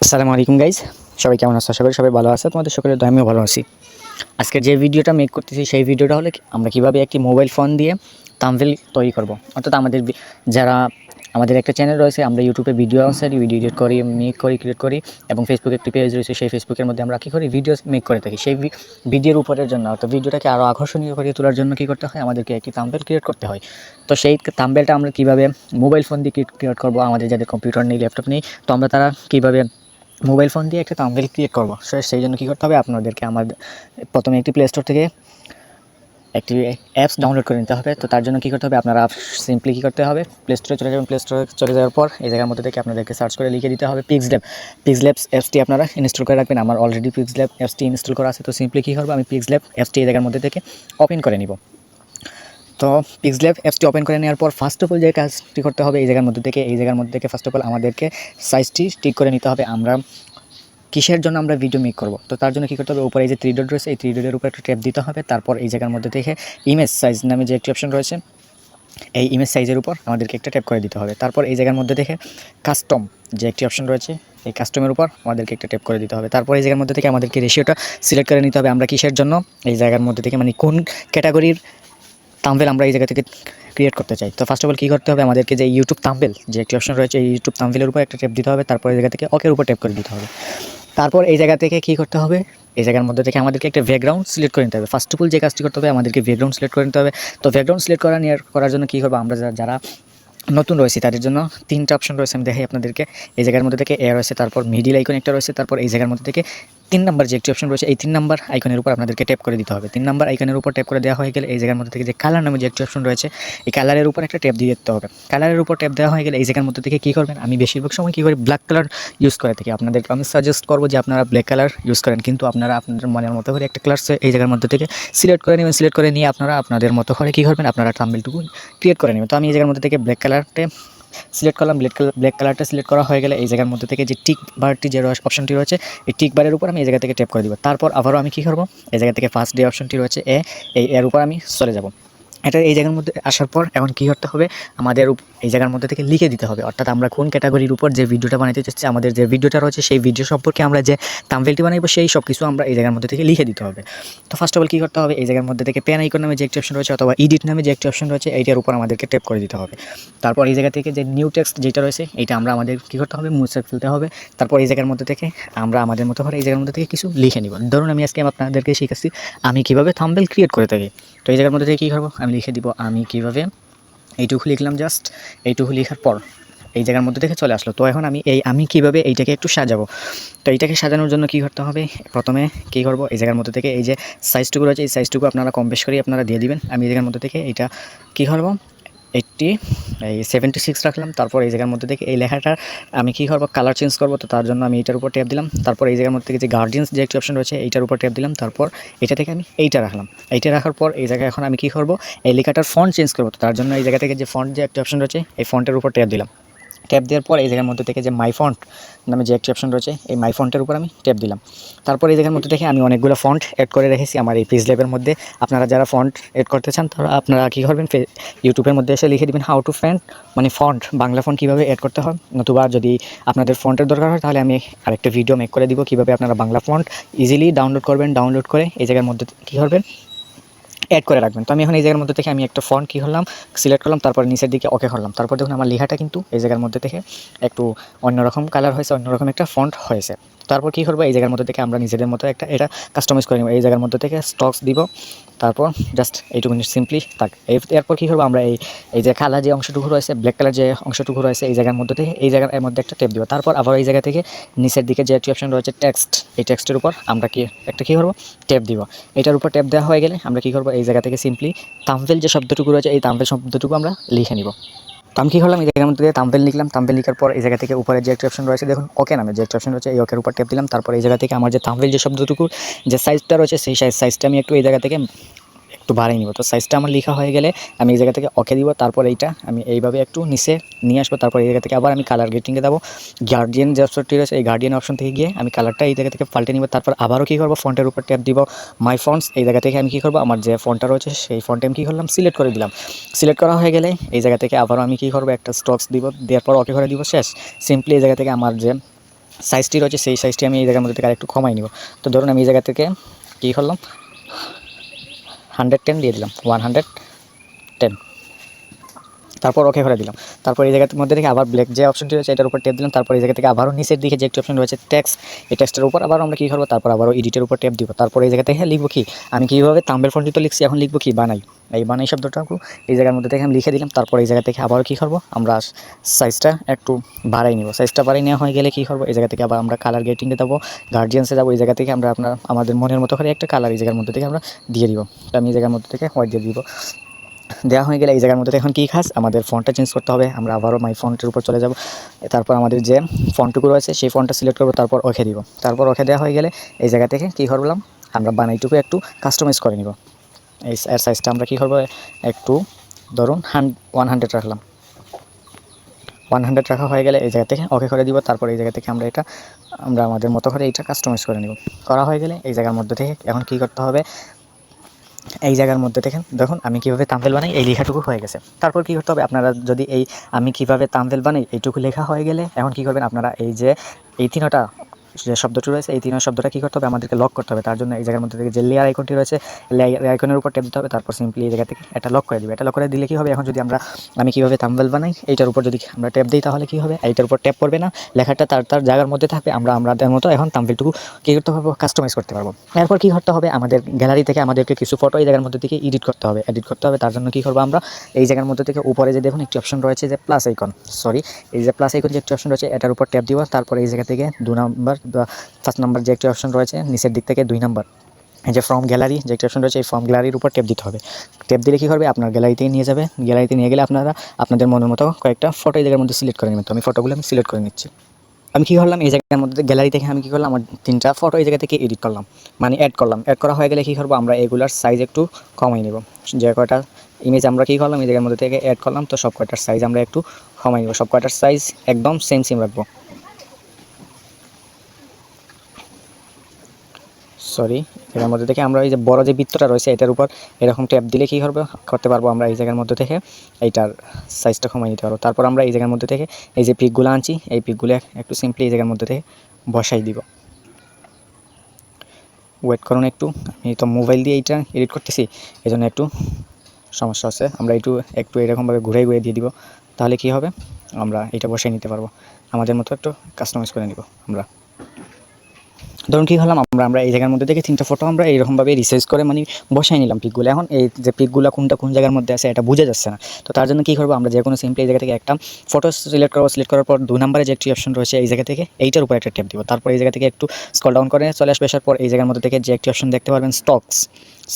আসসালামু আলাইকুম গাইজ, সবাই কেমন আছো? আশা করি সবাই ভালো আছে। তোমাদের সকলের দোয়ায় আমিও ভালো আছি। আজকে যে ভিডিওটা মেক করতেছি সেই ভিডিওটা হলো আমরা কীভাবে একটি মোবাইল ফোন দিয়ে থাম্বনেল তৈরি করব। অর্থাৎ যারা আমাদের একটা চ্যানেল রয়েছে, আমরা ইউটিউবে ভিডিও ভিডিও এডিট করি, মেক করি, ক্রিয়েট করি, এবং ফেসবুকে একটি পেজ রয়েছে, সেই ফেসবুকের মধ্যে আমরা কী করি, ভিডিও মেক করে থাকি। সেই ভিডিওর উপরের জন্য, অর্থাৎ ভিডিওটাকে আরও আকর্ষণীয় করে তোলার জন্য কী করতে হয়, আমাদেরকে একটি থাম্বনেল ক্রিয়েট করতে হয়। তো সেই থাম্বনেলটা আমরা কীভাবে মোবাইল ফোন দিয়ে ক্রিয়েট করবো, আমাদের যাদের কম্পিউটার নেই, ল্যাপটপ নেই, তো আমরা তারা কীভাবে মোবাইল ফোন দিয়ে একটা থাম্বনেল ক্রিয়েট করবো, সেই জন্য কী করতে হবে, আপনাদেরকে প্রথমে একটি প্লে স্টোর থেকে একটি অ্যাপস ডাউনলোড করে নিতে হবে। তো তার জন্য কী করতে হবে, আপনারা সিম্পলি কী করতে হবে, প্লে স্টোরে চলে যাবেন। প্লে স্টোরে চলে যাওয়ার পর এই জায়গার মধ্যে থেকে আপনাদেরকে সার্চ করে লিখে দিতে হবে পিক্সল্যাব অ্যাপসটি আপনারা ইনস্টল করে রাখবেন। আমার অলরেডি পিক্সল্যাব অ্যাপসটি ইনস্টল করা আছে। তো সিম্পলি কী করবো, আমি পিক্সল্যাব অ্যাপসটি এই জায়গার মধ্যে থেকে ওপেন করে নিব। তো পিক্সল্যাব অ্যাপসটি ওপেন করে নেওয়ার পর ফার্স্ট অফ অল যে কাজটি করতে হবে, এই জায়গার মধ্যে থেকে ফার্স্ট অফ অল আমাদেরকে সাইজটি ঠিক করে নিতে হবে। আমরা কিসের জন্য আমরা ভিডিও মেক করব, তো তার জন্য কী করতে হবে, উপরে এই যে 3 ডট রয়েছে, এই 3 ডটের উপর একটা ট্যাপ দিতে হবে। তারপর এই জায়গার মধ্যে থেকে ইমেজ সাইজ নামে যে একটি অপশন রয়েছে, এই ইমেজ সাইজের উপর আমাদেরকে একটা ট্যাপ করে দিতে হবে। তারপর এই জায়গার মধ্যে থেকে কাস্টম যে একটি অপশন রয়েছে, এই কাস্টমের উপর আমাদেরকে একটা ট্যাপ করে দিতে হবে। তারপর এই জায়গার মধ্যে থেকে আমাদেরকে রেশিওটা সিলেক্ট করে নিতে হবে, আমরা কিসের জন্য এই জায়গার মধ্যে থেকে, মানে কোন ক্যাটাগরির থাম্বনেল আমরা এই জায়গা থেকে ক্রিয়েট করতে চাই। তো ফার্স্ট অফ অল কী করতে হবে, আমাদেরকে যে ইউটিউব থাম্বনেল যে একটি অপশন রয়েছে, এই ইউটিউব থাম্বনেলের উপর একটা ট্যাপ দিতে হবে। তারপর এই জায়গা থেকে ওকের উপর ট্যাপ করে দিতে হবে। তারপর এই জায়গা থেকে কী করতে হবে, এই জায়গার মধ্যে থেকে আমাদেরকে একটা ব্যাকগ্রাউন্ড সিলেক্ট করে নিতে হবে। ফার্স্ট অফ অল যে কাজটি করতে হবে, আমাদেরকে ব্যাকগ্রাউন্ড সিলেক্ট করে নিতে হবে। তো ব্যাকগ্রাউন্ড সিলেক্ট করার জন্য কী করবো, আমরা যারা নতুন রয়েছে তাদের জন্য 3টা অপশন রয়েছে, আমি দেখাই আপনাদেরকে। এই জায়গার মধ্যে থেকে এ রয়েছে, তারপর মিডিল আইকন একটা রয়েছে, তারপর এই জায়গার মধ্যে থেকে 3 নাম্বার যে একটি অপশন রয়েছে, এই 3 নাম্বার আইকনের উপর আপনাদেরকে ট্যাপ করে দিতে হবে। 3 নাম্বার আইকনের উপর ট্যাপ করে দেওয়া হয়ে গেলে এই জায়গার মধ্যে থেকে যে কালার নামে যে একটি অপশন রয়েছে, এই কালারের উপর একটা ট্যাপ দিয়ে দিতে হবে। কালারের উপর ট্যাপ দেওয়া হয়ে গেলে এই জায়গার মধ্যে থেকে কী করবেন, আমি বেশিরভাগ সময় কী করি, ব্ল্যাক কালার ইউজ করে থাকি। আপনাদেরকে আমি সাজেস্ট করবো যে আপনারা ব্ল্যাক কালার ইউজ করেন, কিন্তু আপনারা আপনাদের মনের মতো করে একটা কালার এই জায়গার মধ্যে থেকে সিলেক্ট করে নেবেন। সিলেক্ট করে নিয়ে আপনারা আপনাদের মতো করে কী করবেন, আপনারা থাম্বনেলটুকু ক্রিয়েট করে নেবেন। তো আমি এই জায়গার মধ্যে থেকে ব্ল্যাক কালারটা সিলেক্ট করলাম। ব্ল্যাক কালারটা সিলেক্ট করা হয়ে গেলে এই জায়গার মধ্যে থেকে যে টিক বারটি যে অপশনটি রয়েছে, এই টিক বারের উপর আমি এই জায়গা থেকে ট্যাপ করে দিব। তারপর আবারও আমি কী করবো, এই জায়গা থেকে ফার্স্ট যে অপশনটি রয়েছে এর উপর আমি চলে যাব। এটা এই জায়গার মধ্যে আসার পর এখন কী করতে হবে, আমাদের এই জায়গার মধ্যে থেকে লিখে দিতে হবে, অর্থাৎ আমরা কোন ক্যাটাগরির উপর যে ভিডিওটা বানাতে চাচ্ছি, আমাদের যে ভিডিওটা রয়েছে সেই ভিডিও সম্পর্কে আমরা যে থাম্বনেলটি বানাবো সেই সব কিছু আমরা এই জায়গার মধ্যে থেকে লিখে দিতে হবে। তো ফার্স্ট অফ অল কী করতে হবে, এই জায়গার মধ্যে থেকে পেন আইকন নামে যে একটি অপশন রয়েছে অথবা এডিট নামে যে একটি অপশন রয়েছে, এইটার উপর আমাদেরকে ট্যাপ করে দিতে হবে। তারপর এই জায়গা থেকে যে নিউ টেক্সট যেটা রয়েছে, এইটা আমাদের কী করতে হবে, মুছে ফেলতে হবে। তারপর এই জায়গার মধ্যে থেকে আমরা আমাদের মতো করে এই জায়গার মধ্যে থেকে কিছু লিখে নিব। ধরুন আমি আজকে আপনাদেরকে শিখাচ্ছি আমি কীভাবে থাম্বনেল ক্রিয়েট করে থাকি। তো এই জায়গার মধ্যে থেকে কী করবো, আমি লিখে দিব আমি কীভাবে, এইটুকু লিখলাম। জাস্ট এইটুকু লেখার পর এই জায়গার মধ্যে থেকে চলে আসলো। তো এখন আমি কীভাবে এইটাকে একটু সাজাবো। তো এইটাকে সাজানোর জন্য কী করতে হবে, প্রথমে কী করবো, এই জায়গার মধ্যে থেকে এই যে সাইজটুকু রয়েছে, এই সাইজটুকু আপনারা কম বেশ করে আপনারা দিয়ে দিবেন। আমি এই জায়গার মধ্যে থেকে এইটা কী করবো, 76 রাখলাম। তারপর এই জায়গার মধ্যে থেকে এই লেখাটার আমি কী করবো, কালার চেঞ্জ করবো। তো তার জন্য আমি এইটার উপর ট্যাপ দিলাম। তারপর এই জায়গার মধ্যে থেকে যে গার্ডিয়ান্স যে একটি অপশন রয়েছে, এইটার উপর ট্যাপ দিলাম। তারপর এটা থেকে আমি এইটা রাখলাম। এইটা রাখার পর এই জায়গায় এখন আমি কী করবো, এই লেখাটার ফন্ট চেঞ্জ করবো। তো তার জন্য এই জায়গা থেকে যে ফন্ট যে একটি অপশন রয়েছে, এই ফন্টের উপর ট্যাপ দিলাম। ট্যাপ দেওয়ার পর এই জায়গার মধ্যে থেকে যে মাই ফন্ট নামে যে একটি অপশন রয়েছে, এই মাই ফন্টের উপর আমি ট্যাপ দিলাম। তারপর এই জায়গার মধ্যে থেকে আমি অনেকগুলো ফন্ট অ্যাড করে রেখেছি আমার এই পিক্সল্যাবের মধ্যে। আপনারা যারা ফন্ট অ্যাড করতে চান তারা আপনারা কী করবেন, ইউটিউবের মধ্যে এসে লিখে দেবেন how to font Bangla font কীভাবে অ্যাড করতে হয়। নতুবা যদি আপনাদের ফন্টের দরকার হয় তাহলে আমি আরেকটা ভিডিও মেক করে দিব কীভাবে আপনারা বাংলা ফন্ট ইজিলি ডাউনলোড করবেন। ডাউনলোড করে এই জায়গার মধ্যে কী করবেন, অ্যাড করে রাখবেন। তো আমি এখন এই জায়গার মধ্যে থেকে আমি একটা ফন্ট কী করলাম, সিলেক্ট করলাম। তারপর নিচের দিকে ওকে করলাম। তারপর দেখুন আমার লেখাটা কিন্তু এই জায়গার মধ্যে থেকে একটু অন্যরকম কালার হয়েছে, অন্যরকম একটা ফন্ট হয়েছে। তারপর কী করবো, এই জায়গার মধ্যে থেকে আমরা নিজেদের মতো এটা কাস্টমাইজ করে নেব। এই জায়গার মধ্যে থেকে স্টকস দিব। তারপর জাস্ট এইটুকু সিম্পলি থাক। এরপর কী করবো, আমরা এই যে কালার যে অংশটুকু রয়েছে, ব্ল্যাক কালার যে অংশটুকু রয়েছে, এই জায়গার মধ্যে থেকে এই জায়গার মধ্যে একটা ট্যাপ দিব। তারপর আবার এই জায়গা থেকে নিচের দিকে যে একটি অপশন রয়েছে টেক্সট, এই টেক্সটের উপর আমরা কী করবো, ট্যাপ দিব। এটার উপর ট্যাপ দেওয়া হয়ে গেলে আমরা কী করবো, এই জায়গা থেকে সিম্পলি থাম্বনেল যে শব্দটুকু রয়েছে, এই থাম্বনেল শব্দটুকু আমরা লিখে নিব। তো আমি কী করলাম, এই জায়গার মধ্যে থাম্বনেল লিখলাম। থাম্বনেল লিখার পর এই জায়গা থেকে উপরে যে একটা অপশন রয়েছে দেখুন ওকে নামে যে একটা অপশন রয়েছে, এই ওকের উপর ট্যাপ দিলাম। তারপর এই জায়গা থেকে আমার যে থাম্বনেল যে শব্দটুকু যে সাইজটা রয়েছে, সেই সাইজটা আমি একটু এই জায়গা থেকে একটু বাড়িয়ে নিব। তো সাইজটা আমার লেখা হয়ে গেলে আমি এই জায়গা থেকে ওকে দিব। তারপর এইটা আমি এইভাবে একটু নিচে নিয়ে আসবো। তারপর এই জায়গা থেকে আবার আমি কালার গ্রেডিংয়ে যাবো। গার্ডিয়ান যে অপশনটি রয়েছে, এই গার্ডিয়ান অপশন থেকে গিয়ে আমি কালারটা এই জায়গা থেকে পাল্টে নিব। তারপর আবারও কী করবো, ফন্টের উপর ট্যাপ দিব। মাই ফন্টস, এই জায়গা থেকে আমি কী করবো, আমার যে ফন্টটা রয়েছে সেই ফন্টে আমি কী করলাম, সিলেক্ট করে দিলাম। সিলেক্ট করা হয়ে গেলে এই জায়গা থেকে আবারও আমি কী করবো, একটা স্টকস দিব। দেওয়ার পর ওকে করে দিব। শেষ। সিম্পলি এই জায়গা থেকে আমার যে সাইজটি রয়েছে সেই সাইজটি আমি এই জায়গার মধ্যে থেকে আরেকটু কমাই নিব। তো ধরুন আমি এই জায়গা থেকে কী করলাম 110 দিয়ে দিলাম, 110, তারপর ওকে করে দিলাম। তারপর এই জায়গার মধ্যে থেকে আবার ব্ল্যাক যে অপশনটি রয়েছে এটার উপর ট্যাপ দিলাম। তারপর এই জায়গা থেকে আবারও নিচের দিকে যে একটি অপশন রয়েছে টেক্সট, এই টেক্সটের উপর আবার আমরা কী করবো, তারপর আবারও এডিটের উপর ট্যাপ দিব। তারপর এই জায়গা থেকে লিখবো কি, আমি কীভাবে থাম্বনেল ফন্টটি তো লিখছি, এখন লিখবো কি বানাই। এই বানাই শব্দটাকে এই জায়গার মধ্যে থেকে আমি লিখে দিলাম। তারপর এই জায়গা থেকে আবারও কী করবো, আমরা সাইজটা একটু বাড়াই নিব। সাইজটা বাড়াই নেওয়া হয়ে গেলে কী করবো, এই জায়গা থেকে আবার আমরা কালার গ্রেডিংয়ে যাবো, গার্জিয়ান্সে যাবো। এই জায়গা থেকে আমরা আমাদের মনের মতো করে একটা কালার এই জায়গার মধ্যে থেকে আমরা দিয়ে দিব। তো আমি এই জায়গার মধ্যে থেকে হোয়াইট দিয়ে দিব। দেওয়া হয়ে গেলে এই জায়গার মধ্যে এখন কী খাস, আমাদের ফন্টটা চেঞ্জ করতে হবে। আমরা আবারও মাই ফন্টের উপর চলে যাব। তারপর আমাদের যে ফন্টটুকু রয়েছে সেই ফন্টটা সিলেক্ট করবো, তারপর ওকে দিব। তারপর ওকে দেওয়া হয়ে গেলে এই জায়গা থেকে কী করলাম, আমরা বানাইটুকু একটু কাস্টমাইজ করে নিব। এই এর সাইজটা আমরা কী করবো, একটু ধরুন 100 রাখলাম। 100 রাখা হয়ে গেলে এই জায়গা থেকে ওকে করে দিব। তারপর এই জায়গা থেকে আমরা আমাদের মতো করে এইটা কাস্টমাইজ করে নিব। করা হয়ে গেলে এই জায়গার মধ্যে থেকে এখন কী করতে হবে, এই জায়গার মধ্যে দেখুন আমি কীভাবে থাম্বনেল বানাই, এই লেখাটুকু হয়ে গেছে। তারপর কী করতে হবে, আপনারা যদি এই আমি কীভাবে থাম্বনেল বানাই এইটুকু লেখা হয়ে গেলে এখন কী করবেন, আপনারা এই যে এই তিনটা যে শব্দটি রয়েছে এই তিনটা শব্দটা কী করতে হবে, আমাদেরকে লক করতে হবে। তার জন্য এই জায়গার মধ্যে থেকে যে লেয়ার আইকনটি রয়েছে, লেয়ার আইকনের উপর ট্যাপ দিতে হবে। তারপর সিম্পলি এই জায়গা থেকে এটা লক করে দিবে। এটা লক করে দিলে কী হবে, এখন যদি আমি কীভাবে থাম্বনেল বানাই এইটার উপর যদি আমরা ট্যাপ দিই তাহলে কী হবে, এইটার উপর ট্যাপ করবে না, লেখাটা তার জায়গার মধ্যে থাকবে। আমাদের মতো এখন থাম্বনেলটুকু কী করতে পারবো, কাস্টমাইজ করতে পারবো। এরপর কী করতে হবে, আমাদের গ্যালারি থেকে আমাদেরকে কিছু ফটো এই জায়গার মধ্যে থেকে এডিট করতে হবে। তার জন্য কী করবো, আমরা এই জায়গার মধ্যে থেকে উপরে যে দেখুন একটি অপশন রয়েছে যে প্লাস আইকন, এই যে প্লাস আইকন যে একটি অপশন রয়েছে এটার উপর ট্যাপ দিব। তারপর এই জায়গা থেকে 2 নাম্বার বা 1 নাম্বার যে একটি অপশন রয়েছে নিচের দিক থেকে 2 নাম্বার এই যে ফ্রম গ্যালারি যে একটি অপশন রয়েছে, এই ফ্রম গ্যালারির উপর ট্যাপ দিতে হবে। ট্যাপ দিলে কী করবে, আপনার গ্যালারিতে নিয়ে যাবে। গ্যালারিতে নিয়ে গেলে আপনারা আপনাদের মনের মতো কয়েকটা ফটো এই জায়গার মধ্যে সিলেক্ট করে নেবেন। তো আমি ফটোগুলো সিলেক্ট করে নিচ্ছি। আমি কী করলাম, এই জায়গার মধ্যে গ্যালারি থেকে আমি কী করলাম, আমার 3টা ফটো এই জায়গা থেকে এডিট করলাম, মানে অ্যাড করলাম। অ্যাড করা হয়ে গেলে কী করবো, আমরা এগুলার সাইজ একটু কমাই নেব। যে কয়টা ইমেজ আমরা কী করলাম এই জায়গার মধ্যে থেকে অ্যাড করলাম, তো সব কয়টার সাইজ আমরা একটু কমাই নেব। সব কয়টার সাইজ একদম সেম রাখবো। এটার মধ্যে থেকে আমরা এই যে বড় যে বৃত্তটা রয়েছে এটার উপর এরকম ট্যাপ দিলে কী করতে পারবো, আমরা এই জায়গার মধ্যে থেকে এইটার সাইজটা কমিয়ে নিতে পারবো। তারপর আমরা এই জায়গার মধ্যে থেকে এই যে পিকগুলো আনছি, এই পিকগুলো একটু সিম্পলি এই জায়গার মধ্যে থেকে বসাই দিব। ওয়েট করুন একটু, আমি তো মোবাইল দিয়ে এইটা এডিট করতেছি, এই জন্য একটু সমস্যা আছে। আমরা একটু এরকমভাবে ঘুরে দিয়ে দিব, তাহলে কী হবে, আমরা এটা বসাই নিতে পারবো। আমাদের মতো একটু কাস্টমাইজ করে নিব আমরা। ধরুন কী হলাম, আমরা এই জায়গার মধ্যে থেকে 3টা ফটো আমরা এইরকমভাবে রিসাইজ করে মানে বসাই নিলাম পিকগুলো। এখন এই যে পিকগুলো কোন জায়গার মধ্যে আছে এটা বোঝা যাচ্ছে না। তো তার জন্য কী করবো, আমরা যে কোনো সিম্পলি এই জায়গা থেকে একটা ফটো সিলেক্ট করবো। সিলেক্ট করার পর 2 নম্বরে যে একটি অপশন রয়েছে এই জায়গা থেকে এইটার উপর একটা ট্যাপ দিব। তারপর এই জায়গা থেকে একটু স্ক্রল ডাউন করে চলে আসবে। আসার পর এই জায়গার মধ্যে থেকে যে একটি অপশন দেখতে পারবেন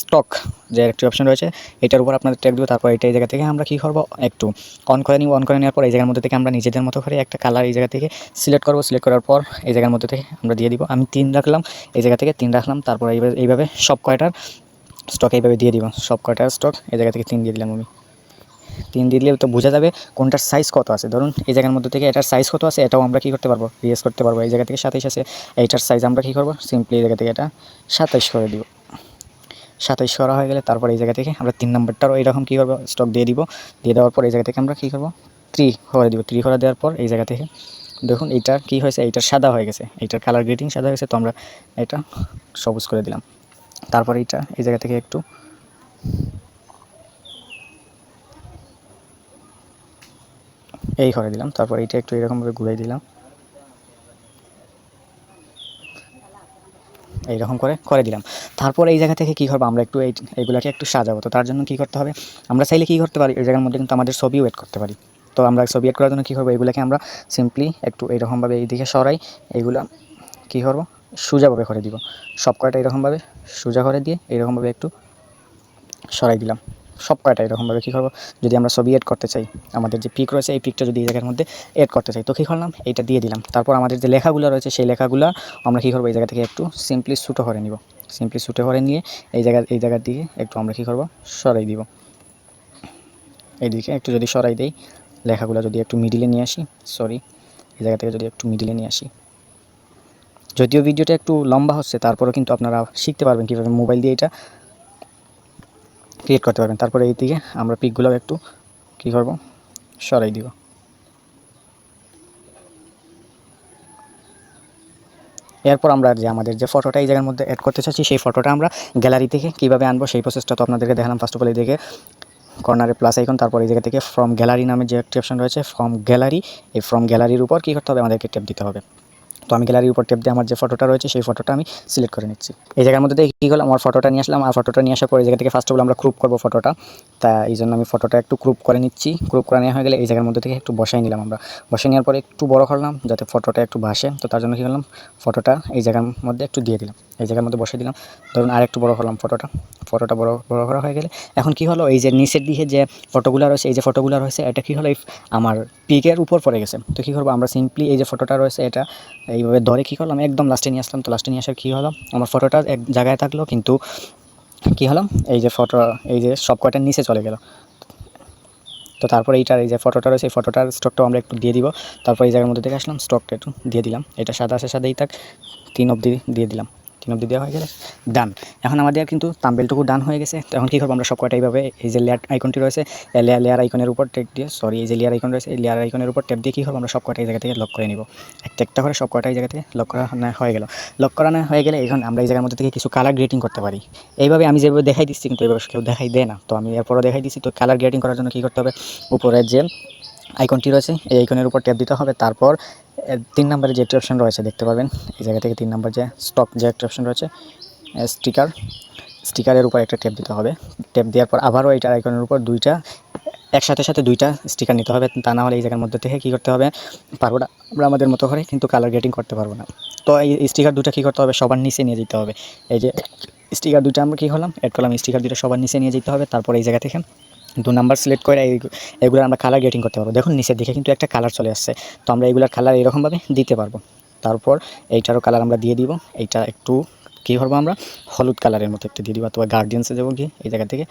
স্টক যে একটি অপশন রয়েছে এটার উপর আপনাদের ট্যাপ দিব। তারপর এই জায়গা থেকে আমরা কী করবো, একটু অন করে নিব। অন করে নেওয়ার পর এই জায়গার মধ্যে থেকে আমরা নিজেদের মতো করে একটা কালার এই জায়গা থেকে সিলেক্ট করবো। সিলেক্ট করার পর এই জায়গার মধ্যে থেকে আমরা দিয়ে দিব। আমি 3 রাখলাম, এই জায়গা থেকে 3 রাখলাম। তারপর এইভাবে সব কয়টার স্টক এইভাবে দিয়ে দিব। সব কয়টার স্টক এই জায়গা থেকে 3 দিয়ে দিলাম। আমি 3 দিয়ে দিলে তো বোঝা যাবে কোনটার সাইজ কত আছে। ধরুন এই জায়গার মধ্যে থেকে এটার সাইজ কত আছে এটাও আমরা কী করতে পারবো, রিয়েস করতে পারবো। এই জায়গা থেকে 27 আছে, এইটার সাইজ আমরা কী করবো, সিম্পলি এই জায়গা থেকে এটা 27 করে দিব। 27 করা হয়ে গেলে তারপর এই জায়গা থেকে আমরা 3 নাম্বারটারও এইরকম কী করবো, স্টক দিয়ে দিব। দিয়ে দেওয়ার পর এই জায়গা থেকে আমরা কী করবো, 3 করে দিব। 3 করে দেওয়ার পর এই জায়গা থেকে দেখুন এইটা কী হয়েছে, এইটার সাদা হয়ে গেছে, এইটার কালার গ্রেডিং সাদা হয়ে গেছে। তো আমরা এটা সবুজ করে দিলাম। তারপর এইটা এই জায়গা থেকে একটু এই করে দিলাম। তারপর এইটা একটু এরকমভাবে ঘুরাই দিলাম, এইরকম করে দিলাম। তারপর এই জায়গা থেকে কী করবো, আমরা একটু এইগুলাকে একটু সাজাবো। তো তার জন্য কী করতে হবে, আমরা চাইলে কী করতে পারি, এই জায়গার মধ্যে কিন্তু আমাদের ছবিও এড করতে পারি। তো আমরা ছবি এড করার জন্য কী করবো, এইগুলোকে আমরা সিম্পলি একটু এইরকমভাবে এই দিকে সরাই। এইগুলো কী করবো, সোজাভাবে করে দিব। সব কয়টা এরকমভাবে সোজা করে দিয়ে এইরকমভাবে একটু সরাই দিলাম। সব কয়টা এরকমভাবে কী করবো, যদি আমরা ছবি এড করতে চাই, আমাদের যে পিক রয়েছে এই পিকটা যদি এই জায়গার মধ্যে এড করতে চাই, তো কী করলাম, এইটা দিয়ে দিলাম। তারপর আমাদের যে লেখাগুলো রয়েছে সেই লেখাগুলো আমরা কী করবো, এই জায়গা থেকে একটু সিম্পলি ছোটো করে নিব। সিম্পলি ছোটো করে নিয়ে এই জায়গার দিকে একটু আমরা কী করবো, সরাই দিব। এইদিকে একটু যদি সরাই দেই, লেখাগুলো যদি একটু মিডিলে নিয়ে আসি, এই জায়গা থেকে যদি একটু মিডিলে নিয়ে আসি। যদিও ভিডিওটা একটু লম্বা হচ্ছে তারপরেও কিন্তু আপনারা শিখতে পারবেন কীভাবে মোবাইল দিয়ে এটা ক্রিয়েট করতে পারবেন। তারপরে এই দিকে আমরা পিকগুলো একটু কী করব, সরাই দিব। এরপর আমরা যে আমাদের যে ফটোটা এই জায়গার মধ্যে অ্যাড করতে চাচ্ছি সেই ফটোটা আমরা গ্যালারি থেকে কীভাবে আনবো সেই প্রসেসটা তো আপনাদেরকে দেখালাম। ফার্স্ট অফ অল এই দিকে কর্নারে প্লাস আইকন, তারপর এই জায়গা থেকে ফ্রম গ্যালারি নামে যে একটি অপশন রয়েছে ফ্রম গ্যালারি, এই ফ্রম গ্যালারির উপর কী করতে হবে, আমাদেরকে ট্যাপ দিতে হবে। তো আমি গ্যালারির উপর ট্যাপ দিয়ে আমার যে ফটোটা রয়েছে সেই ফটোটা আমি সিলেক্ট করে নিচ্ছি। এই জায়গার মধ্যে কী হলো, আমার ফটোটা নিয়ে আসলাম। আর ফটোটা নিয়ে আসার পর এই জায়গা থেকে ফার্স্ট অফ অল আমরা ক্রুপ করবো ফটোটা। তা এই জন্য আমি ফটোটা একটু ক্রুপ করে নিচ্ছি। ক্রুপ করে নেওয়া হয়ে গেলে এই জায়গার মধ্যে থেকে একটু বসাই নিলাম আমরা। বসাই নেওয়ার পরে একটু বড় করলাম যাতে ফটোটা একটু ভাসে। তো তার জন্য কী করলাম, ফটোটা এই জায়গার মধ্যে একটু দিয়ে দিলাম, এই জায়গার মধ্যে বসে দিলাম। ধরুন আর একটু বড় করলাম ফটোটা বড় করা হয়ে গেলে এখন কী হলো, এই যে নিচের দিকে যে ফটোগুলো রয়েছে, এই যে ফটোগুলো রয়েছে এটা কী হলো, আমার পিকের উপর পড়ে গেছে। তো কী করবো, আমরা সিম্পলি এই যে ফটোটা রয়েছে এটা এইভাবে ধরে কী করলাম, একদম লাস্টে নিয়ে আসলাম। তো লাস্টে নিয়ে আসার কী হলো, আমার ফটোটা এক জায়গায় থাকলো, কিন্তু কী হলো, এই যে ফটো এই যে সব কয়টার নিচে চলে গেল। তো তারপরে এইটার এই যে ফটোটা রয়েছে এই ফটোটার স্টকটাও আমরা একটু দিয়ে দিব। তারপর এই জায়গার মধ্যে থেকে আসলাম, স্টকটা একটু দিয়ে দিলাম। এটা সাদা আছে, সাদাই থাক, 3 অবধি দিয়ে দিলাম। 3 অবধি দেওয়া হয়ে গেলে ডান। এখন আমাদের কিন্তু থাম্বনেলটুকু ডান হয়ে গেছে। তো এখন কী করবো, আমরা সব কয়টা এইভাবে এই যে লেয়ার আইকনটি রয়েছে, লেয়ার আইকনের উপর ট্যাপ দিয়ে, এই যে লেয়ার আইকন রয়েছে এই লেয়ার আইকনের উপর ট্যাপ দিয়ে কী করবো, আমরা সব কয়টা এই জায়গা থেকে লক করে নিব। একটা করে সব কয়টা এই জায়গা থেকে লক করা হয়ে গেল। লক করানো হয়ে গেলে এখন আমরা এই জায়গার মধ্যে থেকে কিছু কালার গ্রেডিং করতে পারি। এইভাবে আমি যেভাবে দেখাই দিচ্ছি কিন্তু এইভাবে কেউ দেখাই দেয় না। তো আমি এরপরও দেখাই দিচ্ছি। তো কালার গ্রেডিং করার জন্য কী করতে হবে, উপরের যে আইকনটি রয়েছে এই আইকনের উপর ট্যাপ দিতে হবে। তারপর 3 নম্বরে যে একটি অপশন রয়েছে দেখতে পাবেন, এই জায়গা থেকে 3 নম্বর যে স্টক যে একটা অপশন রয়েছে স্টিকারের উপর একটা ট্যাপ দিতে হবে। ট্যাপ দেওয়ার পর আবারও এইটার আইকনের উপর একসাথে দুইটা স্টিকার নিতে হবে। তা না হলে এই জায়গার মধ্যে থেকে কী করতে হবে, পারবো না আমরা আমাদের মতো করে কিন্তু কালার গ্রেডিং করতে পারবো না। তো এই স্টিকার দুটো কী করতে হবে, সবার নিচে নিয়ে যেতে হবে। এই যে স্টিকার দুটো আমরা কী করলাম, অ্যাড করলাম, স্টিকার দুটো সবার নিচে নিয়ে যেতে হবে। তারপর এই জায়গা থেকে 2 নাম্বার সিলেক্ট করে এগুলো আমরা কালার গ্রেডিং করতে পারবো। দেখুন নিচের দিকে কিন্তু একটা কালার চলে আসছে। তো আমরা এগুলোর কালার এরকমভাবে দিতে পারবো। তারপর এইটারও কালার আমরা দিয়ে দিব। এইটা একটু কী করবো, আমরা হলুদ কালারের মতো একটু দিয়ে দিব। অথবা গার্ডিয়ান্সে যাবো, গিয়ে এই জায়গা থেকে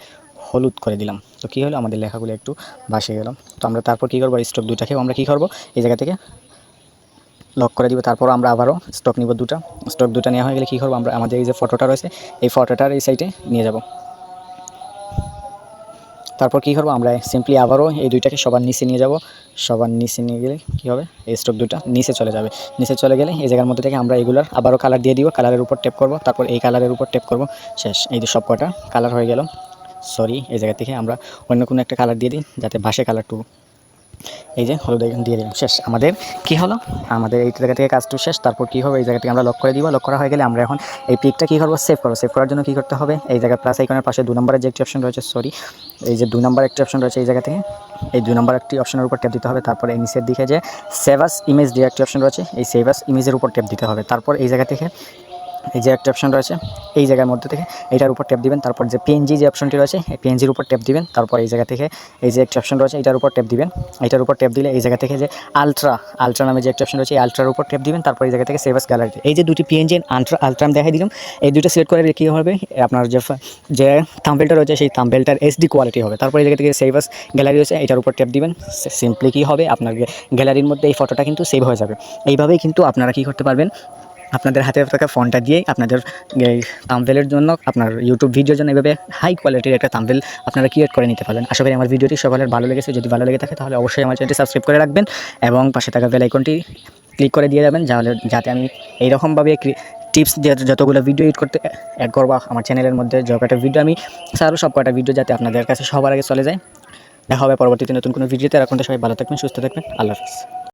হলুদ করে দিলাম। তো কী হলো, আমাদের লেখাগুলো একটু ভাসে গেল। তো আমরা তারপর কী করবো, স্টক দুটাকেও আমরা কী করবো, এই জায়গা থেকে লক করে দিব। তারপর আমরা আবারও স্টক নিব স্টক দুটা নেওয়া হয়ে গেলে কী করবো, আমরা আমাদের এই যে ফটোটা রয়েছে এই ফটোটার এই সাইডে নিয়ে যাব। তারপর কী করবো, আমরা সিম্পলি আবারও এই দুইটাকে সবার নিচে নিয়ে যাব। সবার নিচে নিয়ে গেলে কী হবে, এই স্টক দুটা নিচে চলে যাবে। নিচে চলে গেলে এই জায়গার মধ্যে থেকে আমরা এগুলোর আবারও কালার দিয়ে দিব। কালারের উপর ট্যাপ করব, তারপর এই কালারের উপর ট্যাপ করব, শেষ। এই যে সব কটা কালার হয়ে গেল। এই জায়গা থেকে আমরা অন্য কোনো একটা কালার দিয়ে দিই যাতে ভাসে কালারটু। এই যে হলুদ আইকন দিয়ে দিলাম, শেষ। আমাদের কী হলো, আমাদের এই জায়গা থেকে কাজটু শেষ। তারপর কী হবে, এই জায়গা থেকে আমরা লক করে দিব। লক করা হয়ে গেলে আমরা এখন এই পিকটা কী করবো, সেভ করবো। সেভ করার জন্য কী করতে হবে, এই জায়গায় প্লাস আইকনের পাশে 2 নম্বরের যে একটি অপশন রয়েছে, এই যে 2 নম্বর একটি অপশন রয়েছে এই জায়গা থেকে এই 2 নম্বর একটি অপশনের উপর ট্যাপ দিতে হবে। তারপরে এই নিচের দিকে যে সেভ আস ইমেজ যে একটি অপশন রয়েছে এই সেভ আস ইমেজের উপর ট্যাপ দিতে হবে। তারপর এই জায়গা থেকে এই যে একটা অপশন রয়েছে এই জায়গার মধ্যে থেকে এটার উপর ট্যাপ দিবেন। তারপর যে পিএনজি যে অপশনটি রয়েছে এই পিএনজির উপর ট্যাপ দিবেন। তারপর এই জায়গা থেকে এই যে একটা অপশন রয়েছে এটার উপর ট্যাপ দিবেন। এটার উপর ট্যাপ দিলে এই জায়গা থেকে যে আলট্রা নামে যে একটা অপশন রয়েছে এই আলট্রার উপর ট্যাপ দিবেন। তারপর এই জায়গা থেকে সেভ আস গ্যালারি, এই যে দুটি পিএনজি আলট্রা আমি দেখাই দিলাম। এই দুটো সিলেক্ট করে কী হবে, আপনার যে থাম্বনেলটা রয়েছে সেই থাম্বনেলটার এইচডি কোয়ালিটি হবে। তারপর এই জায়গা থেকে সেভ আস গ্যালারি রয়েছে এটার উপর ট্যাপ দিবেন। সিম্পলি কী হবে, আপনার গ্যালারির মধ্যে এই ফটোটা কিন্তু সেভ হয়ে যাবে। এইভাবেই কিন্তু আপনারা কী করতে পারবেন, আপনাদের হাতে থাকা ফোনটা দিয়েই আপনাদের থাম্বনেলের জন্য আপনার ইউটিউব ভিডিওর জন্য এভাবে হাই কোয়ালিটির একটা থাম্বনেল আপনারা ক্রিয়েট করে নিতে পারবেন। আশা করি আমার ভিডিওটি সকলের ভালো লেগেছে। যদি ভালো লেগে থাকে তাহলে অবশ্যই আমার চ্যানেলটি সাবস্ক্রাইব করে রাখবেন এবং পাশে থাকা বেল আইকনটি ক্লিক করে দিয়ে যাবেন, যাতে আমি এইরকমভাবে টিপস যতগুলো ভিডিও অ্যাড করবো আমার চ্যানেলের মধ্যে, যে কয়টা ভিডিও আমি আরও সব কয়টা ভিডিও যাতে আপনাদের কাছে সবার আগে চলে যায়। দেখা হবে পরবর্তীতে নতুন কোনো ভিডিওতে। এখন সবাই ভালো থাকবেন, সুস্থ থাকবেন, আল্লাহ হাফিজ।